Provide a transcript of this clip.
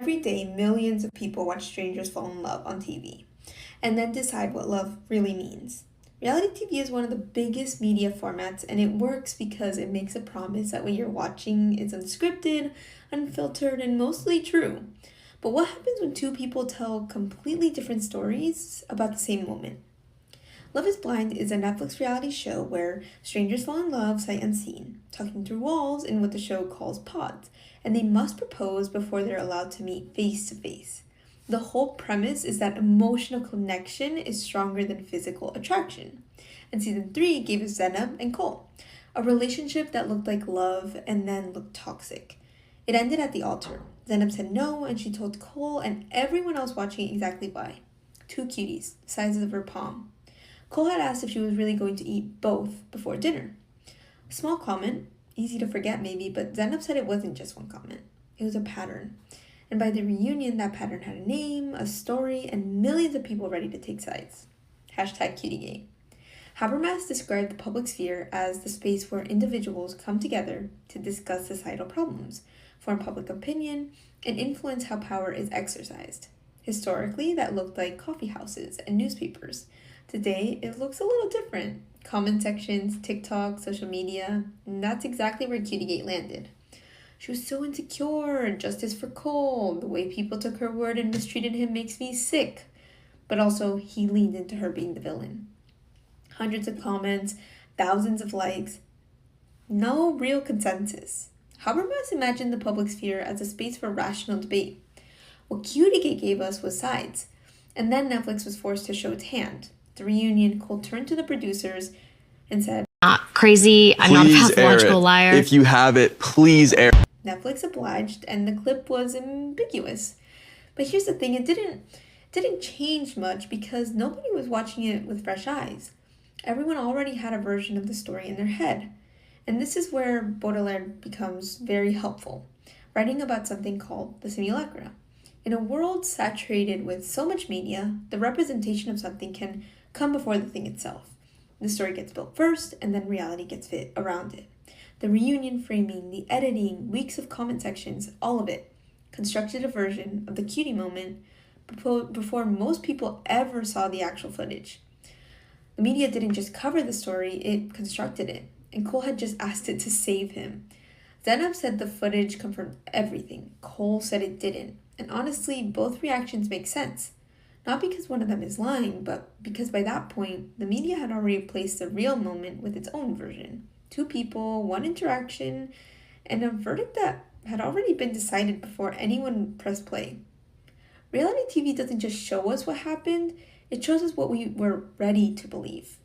Every day, millions of people watch strangers fall in love on TV and then decide what love really means. Reality TV is one of the biggest media formats, and it works because it makes a promise that what you're watching is unscripted, unfiltered, and mostly true. But what happens when two people tell completely different stories about the same moment? Love is Blind is a Netflix reality show where strangers fall in love sight unseen, talking through walls in what the show calls pods, and they must propose before they're allowed to meet face to face. The whole premise is that emotional connection is stronger than physical attraction. And season 3 gave us Zenab and Cole, a relationship that looked like love and then looked toxic. It ended at the altar. Zenab said no, and she told Cole and everyone else watching exactly why. Two cuties, sizes of her palm. Cole had asked if she was really going to eat both before dinner. A small comment, easy to forget maybe, but Zenab said it wasn't just one comment. It was a pattern. And by the reunion, that pattern had a name, a story, and millions of people ready to take sides. Hashtag Cutiegate. Habermas described the public sphere as the space where individuals come together to discuss societal problems, form public opinion, and influence how power is exercised. Historically, that looked like coffee houses and newspapers. Today, it looks a little different. Comment sections, TikTok, social media, and that's exactly where Cutiegate landed. She was so insecure, justice for Cole, the way people took her word and mistreated him makes me sick. But also, he leaned into her being the villain. Hundreds of comments, thousands of likes, no real consensus. Habermas imagined the public sphere as a space for rational debate. What Cutiegate gave us was sides, and then Netflix was forced to show its hand. The reunion, Cole turned to the producers and said, Not crazy. I'm not a pathological liar. If you have it, please air. Netflix obliged, and the clip was ambiguous. But here's the thing, it didn't change much because nobody was watching it with fresh eyes. Everyone already had a version of the story in their head. And this is where Baudelaire becomes very helpful, writing about something called the simulacra. In a world saturated with so much media, the representation of something can come before the thing itself. The story gets built first, and then reality gets fit around it. The reunion framing, the editing, weeks of comment sections, all of it constructed a version of the cutie moment before most people ever saw the actual footage. The media didn't just cover the story, it constructed it, and Cole had just asked it to save him. Zenab said the footage confirmed everything. Cole said it didn't. And honestly, both reactions make sense. Not because one of them is lying, but because by that point, the media had already replaced the real moment with its own version. Two people, one interaction, and a verdict that had already been decided before anyone pressed play. Reality TV doesn't just show us what happened, it shows us what we were ready to believe.